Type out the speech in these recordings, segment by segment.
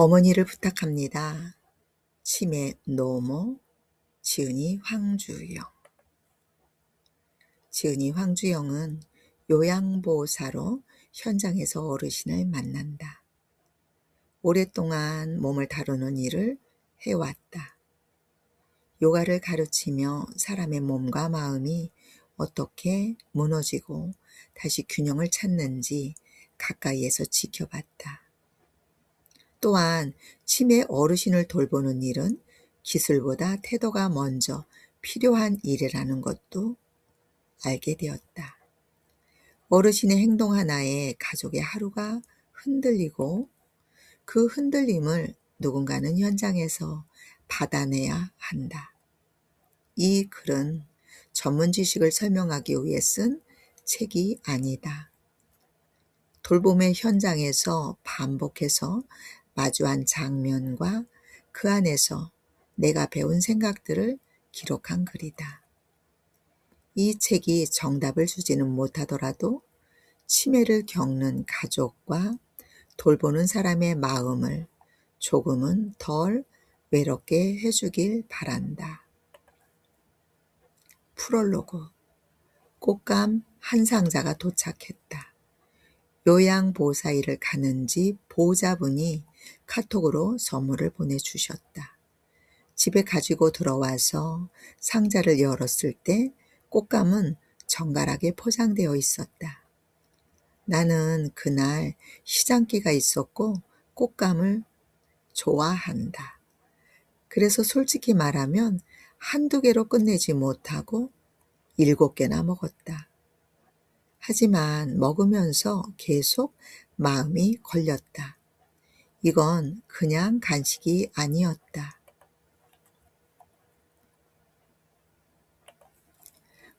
어머니를 부탁합니다. 치매 노모 지은이 황주영. 지은이 황주영은 요양보호사로 현장에서 어르신을 만난다. 오랫동안 몸을 다루는 일을 해왔다. 요가를 가르치며 사람의 몸과 마음이 어떻게 무너지고 다시 균형을 찾는지 가까이에서 지켜봤다. 또한 치매 어르신을 돌보는 일은 기술보다 태도가 먼저 필요한 일이라는 것도 알게 되었다. 어르신의 행동 하나에 가족의 하루가 흔들리고 그 흔들림을 누군가는 현장에서 받아내야 한다. 이 글은 전문 지식을 설명하기 위해 쓴 책이 아니다. 돌봄의 현장에서 반복해서 마주한 장면과 그 안에서 내가 배운 생각들을 기록한 글이다. 이 책이 정답을 주지는 못하더라도 치매를 겪는 가족과 돌보는 사람의 마음을 조금은 덜 외롭게 해주길 바란다. 프롤로그. 꽃감 한 상자가 도착했다. 요양보호사 일을 가는지 보호자분이 카톡으로 선물을 보내주셨다. 집에 가지고 들어와서 상자를 열었을 때 꽃감은 정갈하게 포장되어 있었다. 나는 그날 시장기가 있었고 꽃감을 좋아한다. 그래서 솔직히 말하면 한두 개로 끝내지 못하고 7개나 먹었다. 하지만 먹으면서 계속 마음이 걸렸다. 이건 그냥 간식이 아니었다.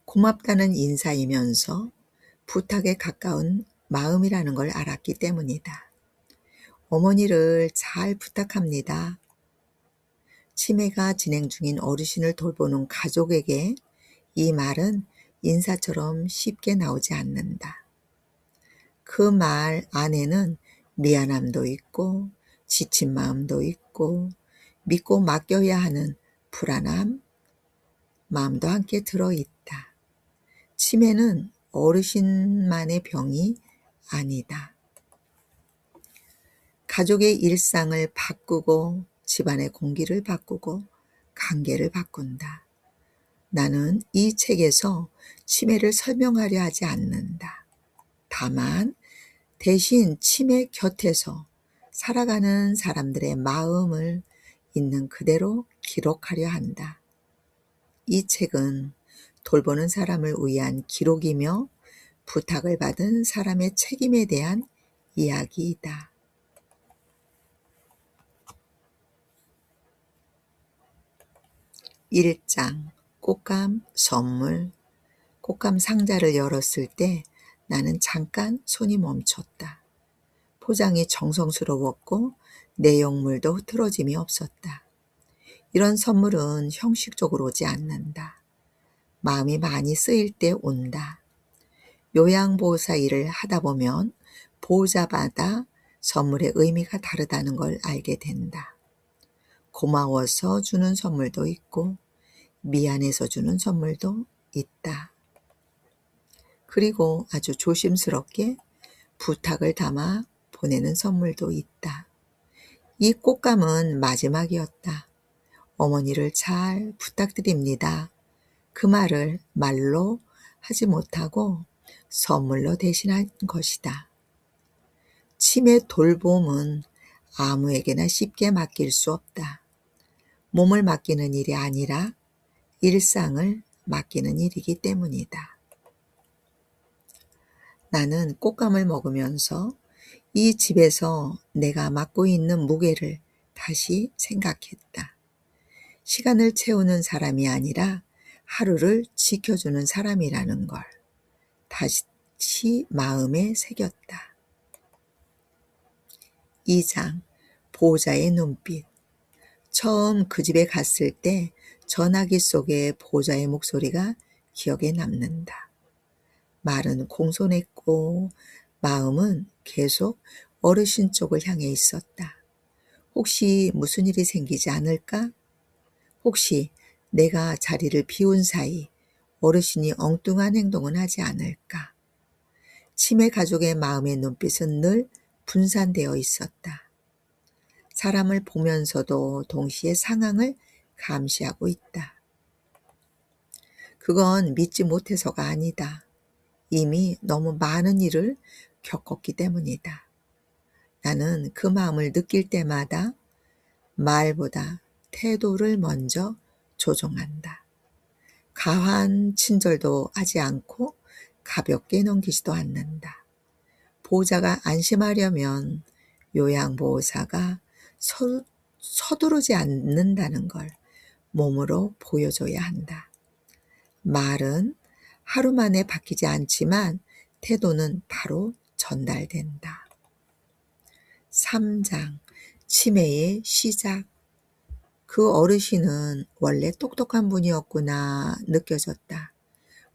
고맙다는 인사이면서 부탁에 가까운 마음이라는 걸 알았기 때문이다. 어머니를 잘 부탁합니다. 치매가 진행 중인 어르신을 돌보는 가족에게 이 말은 인사처럼 쉽게 나오지 않는다. 그 말 안에는 미안함도 있고 지친 마음도 있고 믿고 맡겨야 하는 불안함, 마음도 함께 들어있다. 치매는 어르신만의 병이 아니다. 가족의 일상을 바꾸고 집안의 공기를 바꾸고 관계를 바꾼다. 나는 이 책에서 치매를 설명하려 하지 않는다. 다만 대신 치매 곁에서 살아가는 사람들의 마음을 있는 그대로 기록하려 한다. 이 책은 돌보는 사람을 위한 기록이며 부탁을 받은 사람의 책임에 대한 이야기이다. 1장 꽃감 선물. 꽃감 상자를 열었을 때 나는 잠깐 손이 멈췄다. 포장이 정성스러웠고 내용물도 흐트러짐이 없었다. 이런 선물은 형식적으로 오지 않는다. 마음이 많이 쓰일 때 온다. 요양보호사 일을 하다 보면 보호자마다 선물의 의미가 다르다는 걸 알게 된다. 고마워서 주는 선물도 있고 미안해서 주는 선물도 있다. 그리고 아주 조심스럽게 부탁을 담아 보내는 선물도 있다. 이 꽃감은 마지막이었다. 어머니를 잘 부탁드립니다. 그 말을 말로 하지 못하고 선물로 대신한 것이다. 치매 돌봄은 아무에게나 쉽게 맡길 수 없다. 몸을 맡기는 일이 아니라 일상을 맡기는 일이기 때문이다. 나는 꽃감을 먹으면서 이 집에서 내가 맡고 있는 무게를 다시 생각했다. 시간을 채우는 사람이 아니라 하루를 지켜주는 사람이라는 걸 다시 마음에 새겼다. 2장 보호자의 눈빛. 처음 그 집에 갔을 때 전화기 속에 보호자의 목소리가 기억에 남는다. 말은 공손했고 마음은 계속 어르신 쪽을 향해 있었다. 혹시 무슨 일이 생기지 않을까? 혹시 내가 자리를 비운 사이 어르신이 엉뚱한 행동은 하지 않을까? 치매 가족의 마음의 눈빛은 늘 분산되어 있었다. 사람을 보면서도 동시에 상황을 감시하고 있다. 그건 믿지 못해서가 아니다. 이미 너무 많은 일을 겪었기 때문이다. 나는 그 마음을 느낄 때마다 말보다 태도를 먼저 조종한다. 과한 친절도 하지 않고 가볍게 넘기지도 않는다. 보호자가 안심하려면 요양보호사가 서두르지 않는다는 걸 몸으로 보여줘야 한다. 말은 하루 만에 바뀌지 않지만 태도는 바로 전달된다. 3장 치매의 시작. 그 어르신은 원래 똑똑한 분이었구나 느껴졌다.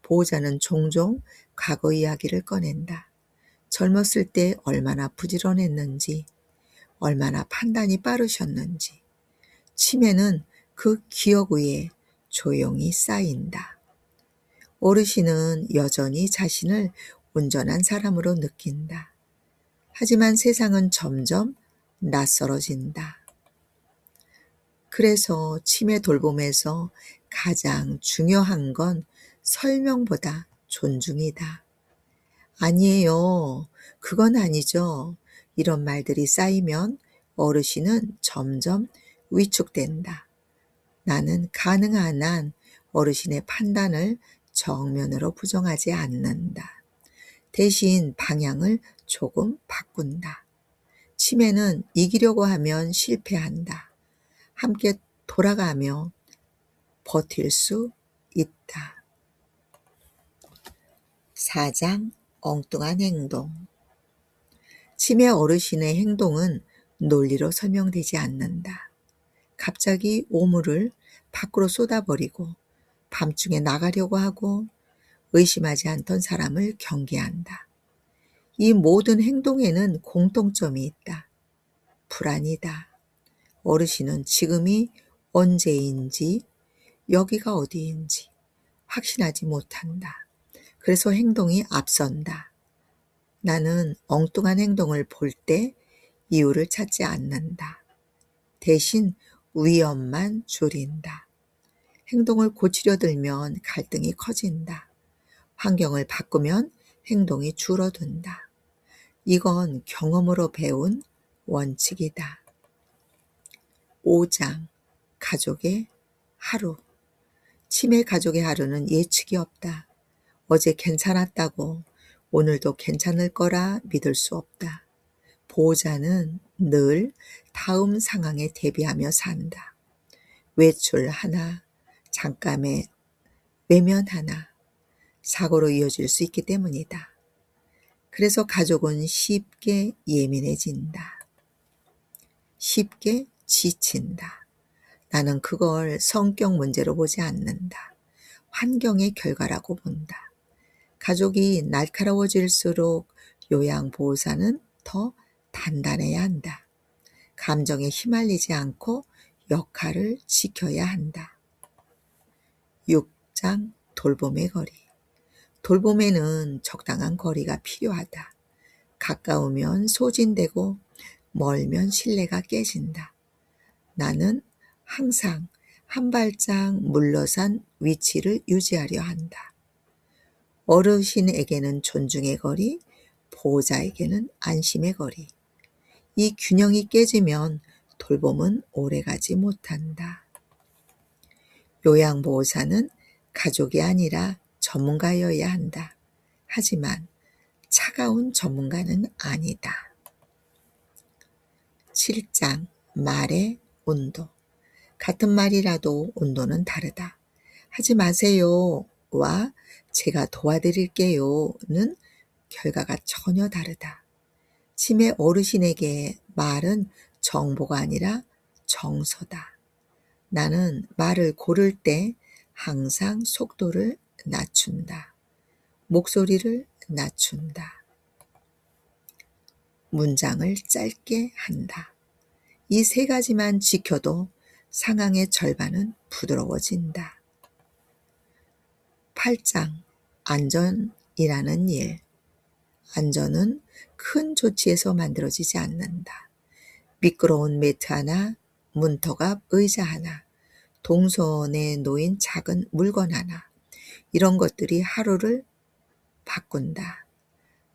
보호자는 종종 과거 이야기를 꺼낸다. 젊었을 때 얼마나 부지런했는지, 얼마나 판단이 빠르셨는지. 치매는 그 기억 위에 조용히 쌓인다. 어르신은 여전히 자신을 온전한 사람으로 느낀다. 하지만 세상은 점점 낯설어진다. 그래서 치매 돌봄에서 가장 중요한 건 설명보다 존중이다. 아니에요. 그건 아니죠. 이런 말들이 쌓이면 어르신은 점점 위축된다. 나는 가능한 한 어르신의 판단을 정면으로 부정하지 않는다. 대신 방향을 조금 바꾼다. 치매는 이기려고 하면 실패한다. 함께 돌아가며 버틸 수 있다. 4장 엉뚱한 행동. 치매 어르신의 행동은 논리로 설명되지 않는다. 갑자기 오물을 밖으로 쏟아버리고 밤중에 나가려고 하고 의심하지 않던 사람을 경계한다. 이 모든 행동에는 공통점이 있다. 불안이다. 어르신은 지금이 언제인지 여기가 어디인지 확신하지 못한다. 그래서 행동이 앞선다. 나는 엉뚱한 행동을 볼 때 이유를 찾지 않는다. 대신 위험만 줄인다. 행동을 고치려 들면 갈등이 커진다. 환경을 바꾸면 행동이 줄어든다. 이건 경험으로 배운 원칙이다. 5장 가족의 하루. 치매 가족의 하루는 예측이 없다. 어제 괜찮았다고 오늘도 괜찮을 거라 믿을 수 없다. 보호자는 늘 다음 상황에 대비하며 산다. 외출 하나, 잠깐의 외면 하나, 사고로 이어질 수 있기 때문이다. 그래서 가족은 쉽게 예민해진다. 쉽게 지친다. 나는 그걸 성격 문제로 보지 않는다. 환경의 결과라고 본다. 가족이 날카로워질수록 요양보호사는 더 단단해야 한다. 감정에 휘말리지 않고 역할을 지켜야 한다. 6장 돌봄의 거리. 돌봄에는 적당한 거리가 필요하다. 가까우면 소진되고 멀면 신뢰가 깨진다. 나는 항상 한 발짝 물러선 위치를 유지하려 한다. 어르신에게는 존중의 거리, 보호자에게는 안심의 거리. 이 균형이 깨지면 돌봄은 오래가지 못한다. 요양보호사는 가족이 아니라 전문가여야 한다. 하지만 차가운 전문가는 아니다. 7장 말의 온도. 같은 말이라도 온도는 다르다. 하지 마세요와 제가 도와드릴게요는 결과가 전혀 다르다. 치매 어르신에게 말은 정보가 아니라 정서다. 나는 말을 고를 때 항상 속도를 낮춘다. 목소리를 낮춘다. 문장을 짧게 한다. 이 세 가지만 지켜도 상황의 절반은 부드러워진다. 8장 안전이라는 일. 안전은 큰 조치에서 만들어지지 않는다. 미끄러운 매트 하나, 문턱 앞 의자 하나, 동선에 놓인 작은 물건 하나, 이런 것들이 하루를 바꾼다.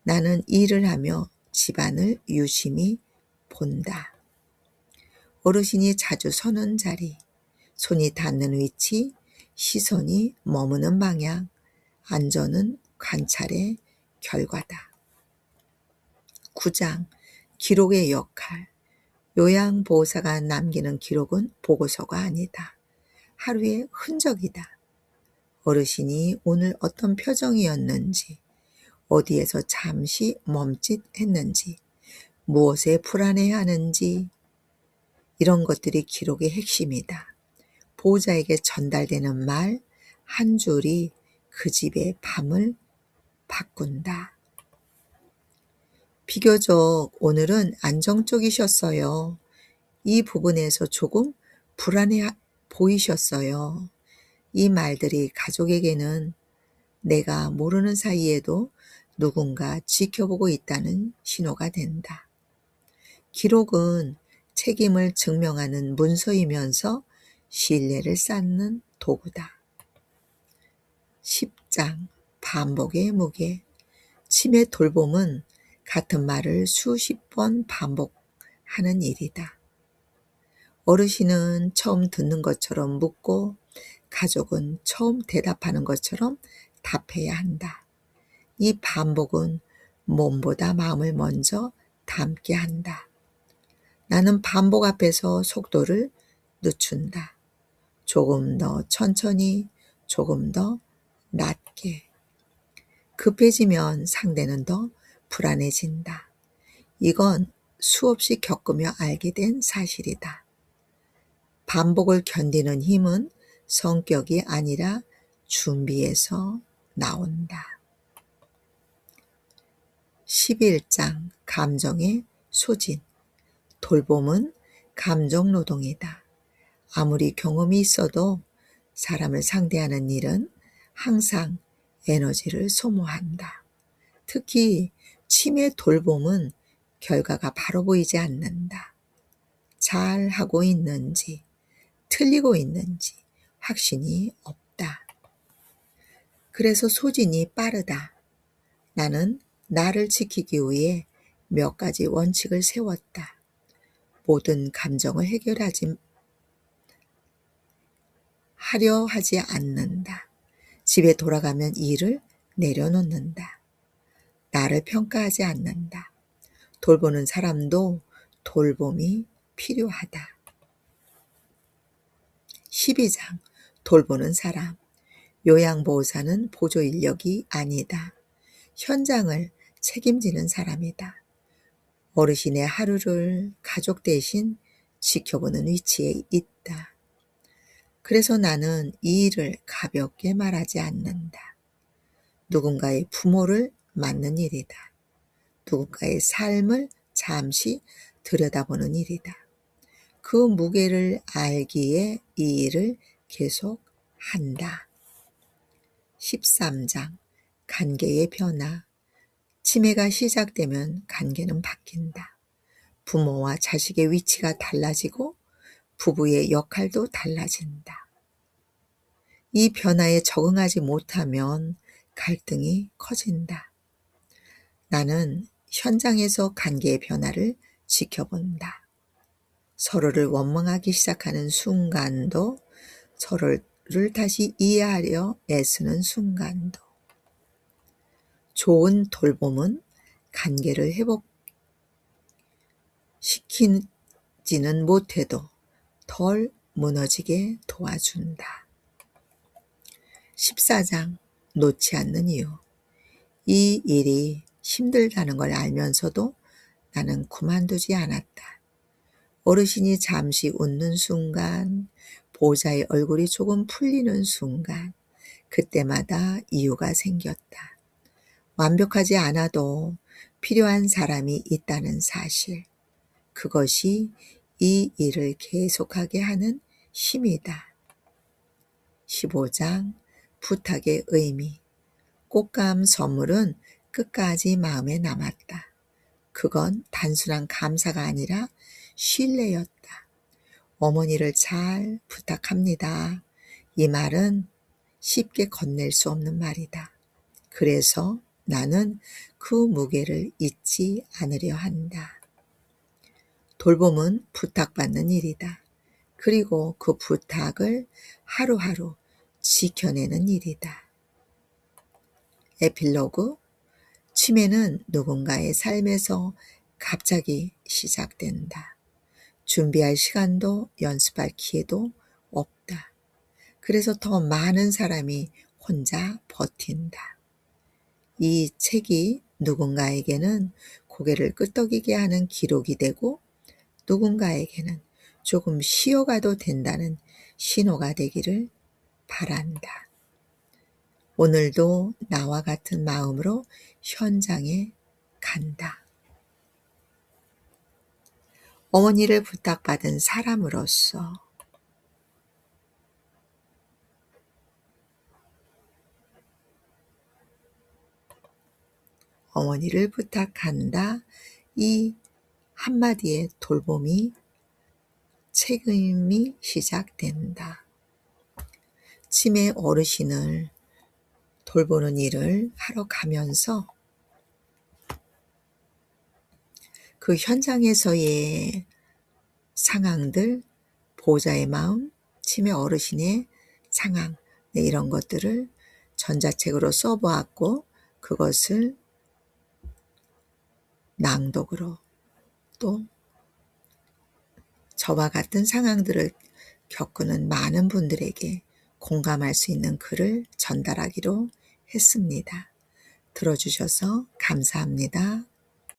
나는 일을 하며 집안을 유심히 본다. 어르신이 자주 서는 자리, 손이 닿는 위치, 시선이 머무는 방향, 안전은 관찰의 결과다. 9장 기록의 역할. 요양보호사가 남기는 기록은 보고서가 아니다. 하루의 흔적이다. 어르신이 오늘 어떤 표정이었는지, 어디에서 잠시 멈칫했는지, 무엇에 불안해하는지, 이런 것들이 기록의 핵심이다. 보호자에게 전달되는 말 한 줄이 그 집의 밤을 바꾼다. 비교적 오늘은 안정적이셨어요. 이 부분에서 조금 불안해 보이셨어요. 이 말들이 가족에게는 내가 모르는 사이에도 누군가 지켜보고 있다는 신호가 된다. 기록은 책임을 증명하는 문서이면서 신뢰를 쌓는 도구다. 10장 반복의 무게. 치매 돌봄은 같은 말을 수십 번 반복하는 일이다. 어르신은 처음 듣는 것처럼 묻고 가족은 처음 대답하는 것처럼 답해야 한다. 이 반복은 몸보다 마음을 먼저 담게 한다. 나는 반복 앞에서 속도를 늦춘다. 조금 더 천천히, 조금 더 낮게. 급해지면 상대는 더 불안해진다. 이건 수없이 겪으며 알게 된 사실이다. 반복을 견디는 힘은 성격이 아니라 준비에서 나온다. 11장 감정의 소진. 돌봄은 감정 노동이다. 아무리 경험이 있어도 사람을 상대하는 일은 항상 에너지를 소모한다. 특히 치매 돌봄은 결과가 바로 보이지 않는다. 잘 하고 있는지, 틀리고 있는지 확신이 없다. 그래서 소진이 빠르다. 나는 나를 지키기 위해 몇 가지 원칙을 세웠다. 모든 감정을 하려 하지 않는다. 집에 돌아가면 일을 내려놓는다. 나를 평가하지 않는다. 돌보는 사람도 돌봄이 필요하다. 12장 돌보는 사람. 요양보호사는 보조 인력이 아니다. 현장을 책임지는 사람이다. 어르신의 하루를 가족 대신 지켜보는 위치에 있다. 그래서 나는 이 일을 가볍게 말하지 않는다. 누군가의 부모를 맡는 일이다. 누군가의 삶을 잠시 들여다보는 일이다. 그 무게를 알기에 이 일을 계속한다. 13장 관계의 변화. 치매가 시작되면 관계는 바뀐다. 부모와 자식의 위치가 달라지고 부부의 역할도 달라진다. 이 변화에 적응하지 못하면 갈등이 커진다. 나는 현장에서 관계의 변화를 지켜본다. 서로를 원망하기 시작하는 순간도, 서로를 다시 이해하려 애쓰는 순간도. 좋은 돌봄은 관계를 회복시키지는 못해도 덜 무너지게 도와준다. 14장 놓지 않는 이유. 이 일이 힘들다는 걸 알면서도 나는 그만두지 않았다. 어르신이 잠시 웃는 순간, 보호자의 얼굴이 조금 풀리는 순간, 그때마다 이유가 생겼다. 완벽하지 않아도 필요한 사람이 있다는 사실. 그것이 이 일을 계속하게 하는 힘이다. 15장 부탁의 의미. 꽃감 선물은 끝까지 마음에 남았다. 그건 단순한 감사가 아니라 신뢰였다. 어머니를 잘 부탁합니다. 이 말은 쉽게 건넬 수 없는 말이다. 그래서 나는 그 무게를 잊지 않으려 한다. 돌봄은 부탁받는 일이다. 그리고 그 부탁을 하루하루 지켜내는 일이다. 에필로그. 치매는 누군가의 삶에서 갑자기 시작된다. 준비할 시간도 연습할 기회도 없다. 그래서 더 많은 사람이 혼자 버틴다. 이 책이 누군가에게는 고개를 끄덕이게 하는 기록이 되고 누군가에게는 조금 쉬어가도 된다는 신호가 되기를 바란다. 오늘도 나와 같은 마음으로 현장에 간다. 어머니를 부탁받은 사람으로서 어머니를 부탁한다. 이 한마디의 돌봄이 책임이 시작된다. 치매 어르신을 돌보는 일을 하러 가면서 그 현장에서의 상황들, 보호자의 마음, 치매 어르신의 상황, 이런 것들을 전자책으로 써보았고 그것을 낭독으로 또 저와 같은 상황들을 겪는 많은 분들에게 공감할 수 있는 글을 전달하기로 했습니다. 들어주셔서 감사합니다.